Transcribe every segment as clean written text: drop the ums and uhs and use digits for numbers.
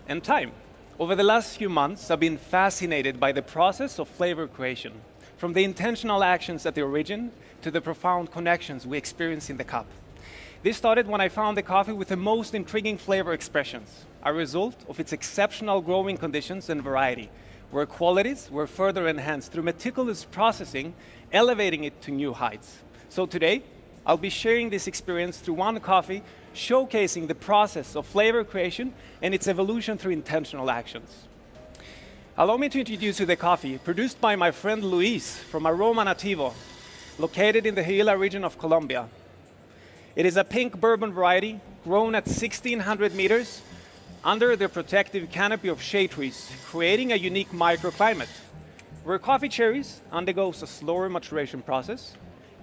And time. Over the last few months, I've been fascinated by the process of flavor creation, from the intentional actions at the origin to the profound connections we experience in the cup. This started when I found the coffee with the most intriguing flavor expressions, a result of its exceptional growing conditions and variety, where qualities were further enhanced through meticulous processing, elevating it to new heights. So today, I'll be sharing this experience through one coffee, showcasing the process of flavor creation and its evolution through intentional actions. Allow me to introduce you the coffee produced by my friend Luis from Aroma Nativo, located in the Huila region of Colombia. It is a pink bourbon variety grown at 1,600 meters under the protective canopy of shade trees, creating a unique microclimate, where coffee cherries undergoes a slower maturation process,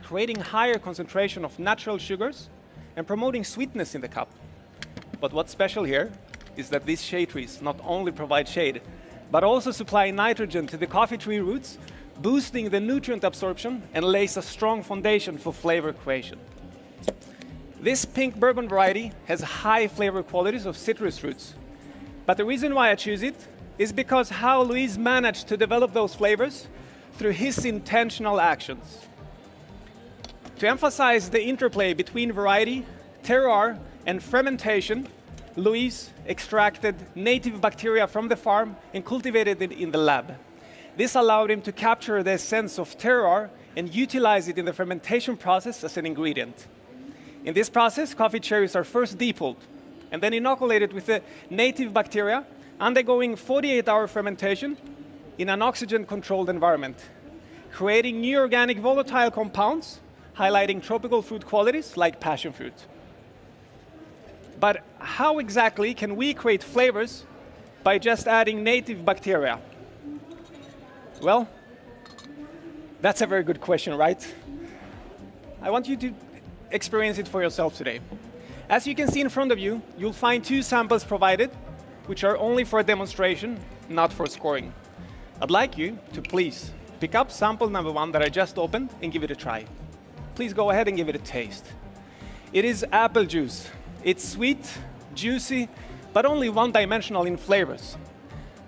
creating higher concentration of natural sugars and promoting sweetness in the cup. But what's special here is that these shade trees not only provide shade, but also supply nitrogen to the coffee tree roots, boosting the nutrient absorption and lays a strong foundation for flavor creation. This pink bourbon variety has high flavor qualities of citrus fruits. But the reason why I choose it is because how Luis managed to develop those flavors through his intentional actions. To emphasize the interplay between variety, terroir, and fermentation, Luis extracted native bacteria from the farm and cultivated it in the lab. This allowed him to capture the essence of terroir and utilize it in the fermentation process as an ingredient. In this process, coffee cherries are first depulled and then inoculated with the native bacteria, undergoing 48-hour fermentation in an oxygen-controlled environment, creating new organic volatile compounds, highlighting tropical fruit qualities like passion fruit. But how exactly can we create flavors by just adding native bacteria? Well, that's a very good question, right? I want you to experience it for yourself today. As you can see in front of you, you'll find 2 samples provided, which are only for demonstration, not for scoring. I'd like you to please pick up sample number 1 that I just opened and give it a try. Please go ahead and give it a taste. It is apple juice. It's sweet, juicy, but only one-dimensional in flavors.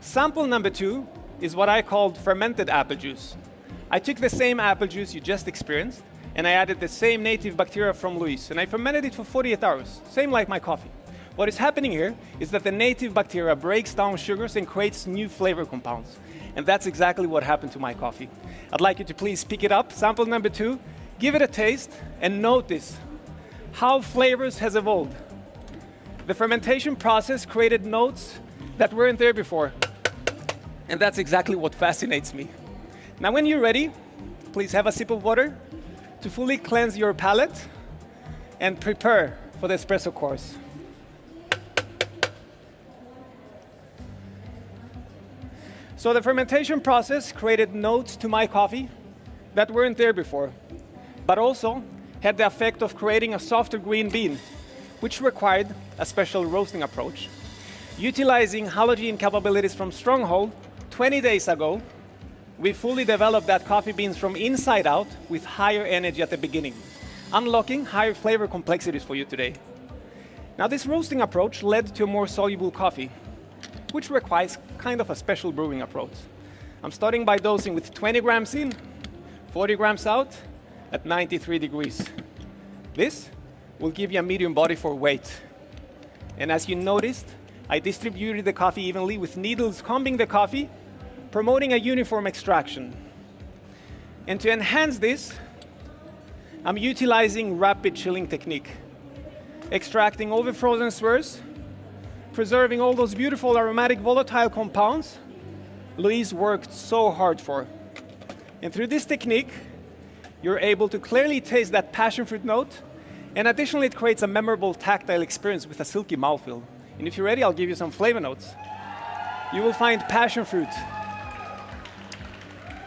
Sample number 2 is what I called fermented apple juice. I took the same apple juice you just experienced, and I added the same native bacteria from Luis, and I fermented it for 48 hours, same like my coffee. What is happening here is that the native bacteria breaks down sugars and creates new flavor compounds. And that's exactly what happened to my coffee. I'd like you to please pick it up, sample number 2, give it a taste, and notice how flavors has evolved. The fermentation process created notes that weren't there before. And that's exactly what fascinates me. Now, when you're ready, please have a sip of water to fully cleanse your palate and prepare for the espresso course. So the fermentation process created notes to my coffee that weren't there before, but also had the effect of creating a softer green bean, which required a special roasting approach. Utilizing halogen capabilities from Stronghold, 20 days ago, we fully developed that coffee beans from inside out with higher energy at the beginning, unlocking higher flavor complexities for you today. Now, this roasting approach led to a more soluble coffee, which requires kind of a special brewing approach. I'm starting by dosing with 20 grams in, 40 grams out, at 93 degrees. This will give you a medium body for weight. And as you noticed, I distributed the coffee evenly with needles combing the coffee, promoting a uniform extraction. And to enhance this, I'm utilizing rapid chilling technique, extracting all the frozen spurs, preserving all those beautiful aromatic volatile compounds Luis worked so hard for. And through this technique, you're able to clearly taste that passion fruit note, and additionally, it creates a memorable tactile experience with a silky mouthfeel. And if you're ready, I'll give you some flavor notes. You will find passion fruit,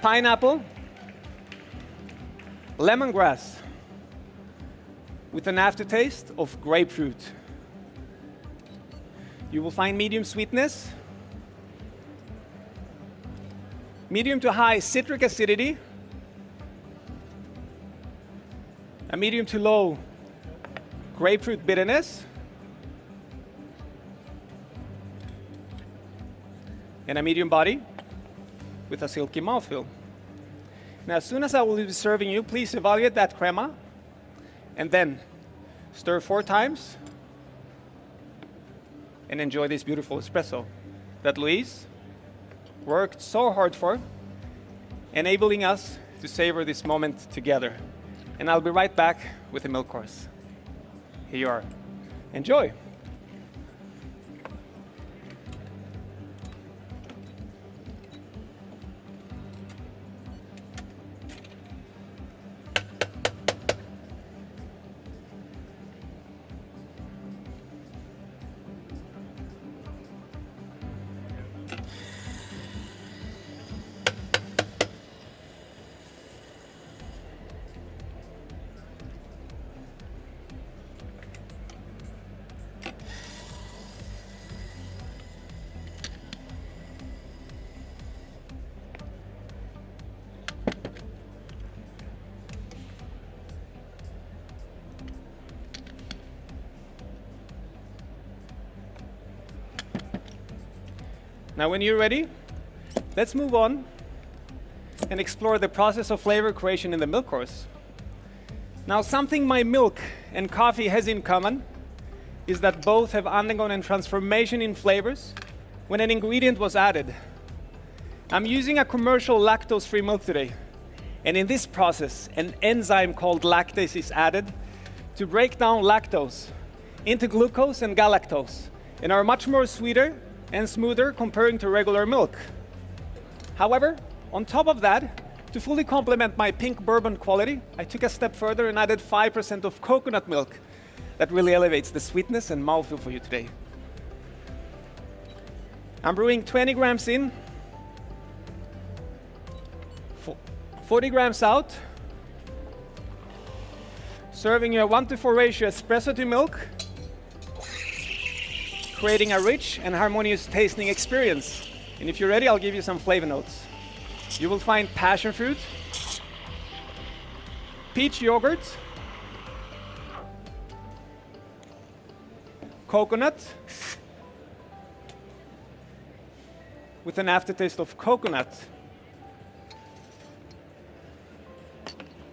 pineapple, lemongrass, with an aftertaste of grapefruit. You will find medium sweetness, medium to high citric acidity, a medium to low grapefruit bitterness, and a medium body with a silky mouthfeel. Now, as soon as I will be serving you, please evaluate that crema and then stir 4 times and enjoy this beautiful espresso that Luis worked so hard for, enabling us to savor this moment together. And I'll be right back with the milk course. Here you are. Enjoy. Now, when you're ready, let's move on and explore the process of flavor creation in the milk course. Now, something my milk and coffee has in common is that both have undergone a transformation in flavors when an ingredient was added. I'm using a commercial lactose-free milk today, and in this process, an enzyme called lactase is added to break down lactose into glucose and galactose, and are much more sweeter and smoother comparing to regular milk. However, on top of that, to fully complement my pink bourbon quality, I took a step further and added 5% of coconut milk that really elevates the sweetness and mouthfeel for you today. I'm brewing 20 grams in, 40 grams out, serving you a 1:4 ratio espresso to milk, creating a rich and harmonious tasting experience. And if you're ready, I'll give you some flavor notes. You will find passion fruit, peach yogurt, coconut, with an aftertaste of coconut,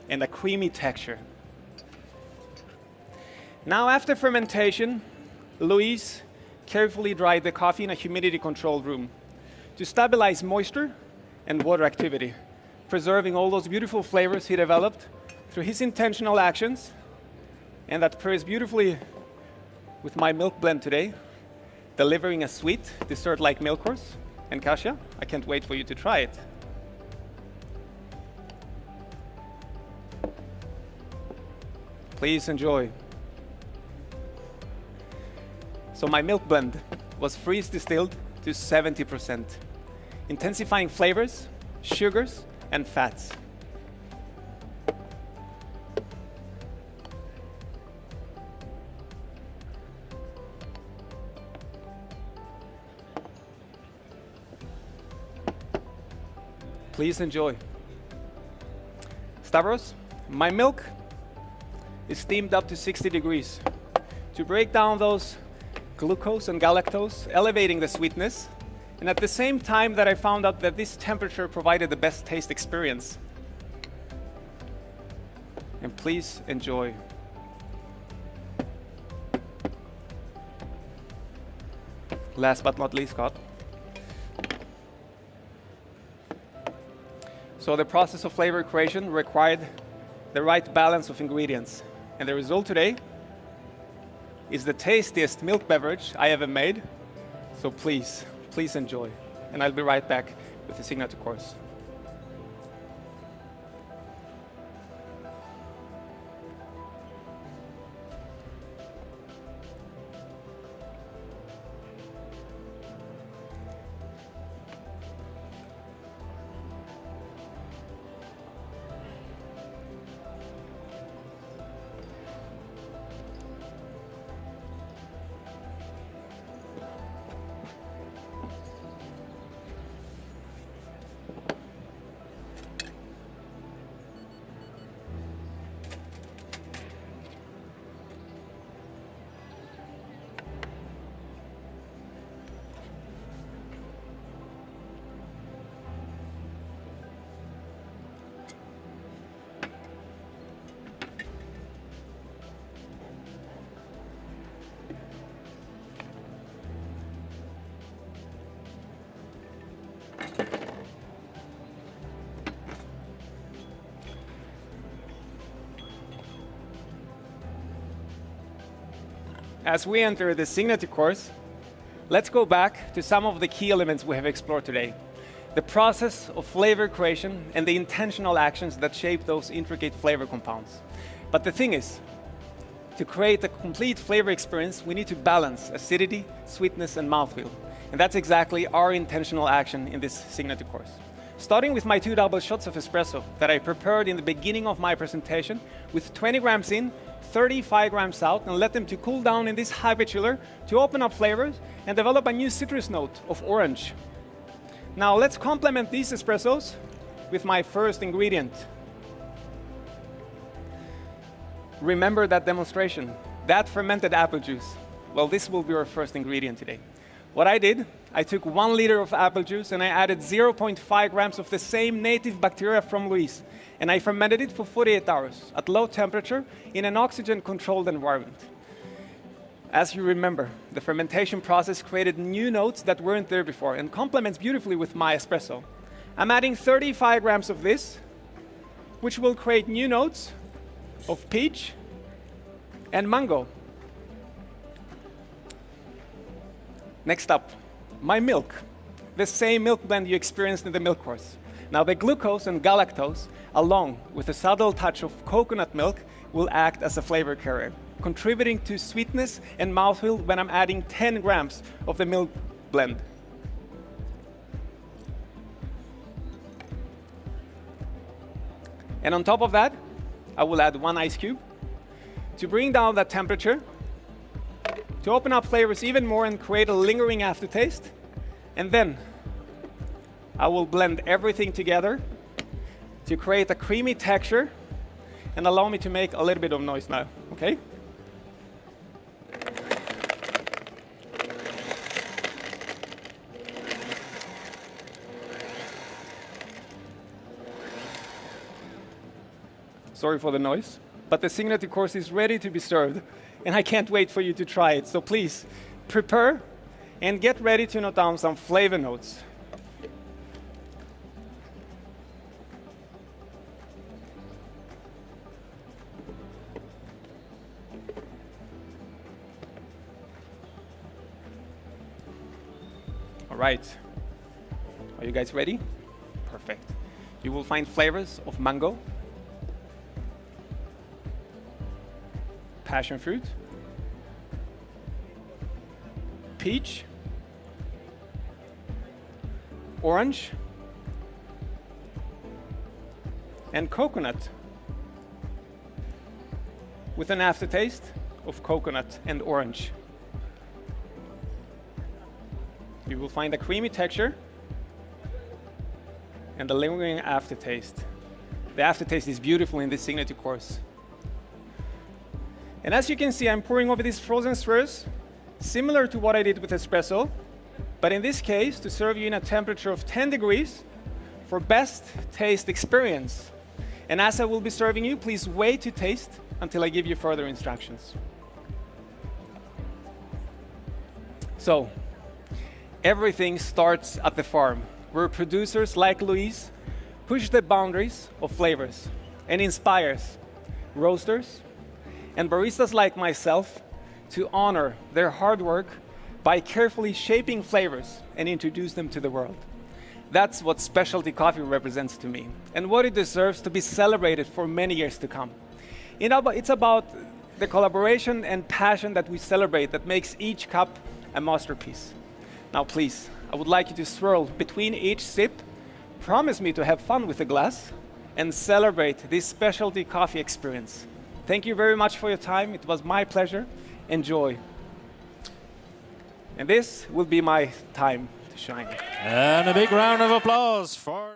and a creamy texture. Now, after fermentation, Luis carefully dried the coffee in a humidity-controlled room to stabilize moisture and water activity, preserving all those beautiful flavors he developed through his intentional actions, and that pairs beautifully with my milk blend today, delivering a sweet dessert-like milk course. And Kasia, I can't wait for you to try it. Please enjoy. So my milk blend was freeze distilled to 70%, intensifying flavors, sugars, and fats. Please enjoy. Stavros, my milk is steamed up to 60 degrees to break down those glucose and galactose, elevating the sweetness, and at the same time that I found out that this temperature provided the best taste experience. And please enjoy. Last but not least, Scott. So the process of flavor creation required the right balance of ingredients, and the result today is the tastiest milk beverage I ever made. So please, please enjoy. And I'll be right back with the signature course. as we enter the signature course, let's go back to some of the key elements we have explored today. The process of flavor creation and the intentional actions that shape those intricate flavor compounds. But the thing is, to create a complete flavor experience, we need to balance acidity, sweetness, and mouthfeel. And that's exactly our intentional action in this signature course. Starting with my 2 double shots of espresso that I prepared in the beginning of my presentation with 20 grams in, 35 grams out, and let them to cool down in this hybrid chiller to open up flavors and develop a new citrus note of orange. Now let's complement these espressos with my first ingredient. Remember that demonstration, that fermented apple juice. Well, this will be our first ingredient today. What I did, I took 1 liter of apple juice and I added 0.5 grams of the same native bacteria from Louise, and I fermented it for 48 hours at low temperature in an oxygen-controlled environment. As you remember, the fermentation process created new notes that weren't there before and complements beautifully with my espresso. I'm adding 35 grams of this, which will create new notes of peach and mango. Next up, my milk. The same milk blend you experienced in the milk course. Now the glucose and galactose, along with a subtle touch of coconut milk, will act as a flavor carrier, contributing to sweetness and mouthfeel when I'm adding 10 grams of the milk blend. And on top of that, I will add 1 ice cube to bring down that temperature, to open up flavors even more and create a lingering aftertaste. And then I will blend everything together to create a creamy texture and allow me to make a little bit of noise now, okay? Sorry for the noise, but the signature course is ready to be served, and I can't wait for you to try it. So please, prepare and get ready to note down some flavor notes. All right, are you guys ready? Perfect. You will find flavors of mango, passion fruit, peach, orange, and coconut, with an aftertaste of coconut and orange. You will find a creamy texture and a lingering aftertaste. The aftertaste is beautiful in this signature course. And as you can see, I'm pouring over these frozen spheres, similar to what I did with espresso, but in this case, to serve you in a temperature of 10 degrees for best taste experience. And as I will be serving you, please wait to taste until I give you further instructions. So, everything starts at the farm, where producers like Louise push the boundaries of flavors and inspires roasters and baristas like myself to honor their hard work by carefully shaping flavors and introduce them to the world. That's what specialty coffee represents to me, and what it deserves to be celebrated for many years to come. It's about the collaboration and passion that we celebrate that makes each cup a masterpiece. Now please, I would like you to swirl between each sip, promise me to have fun with the glass, and celebrate this specialty coffee experience. Thank you very much for your time. It was my pleasure. Enjoy. And this will be my time to shine. And a big round of applause for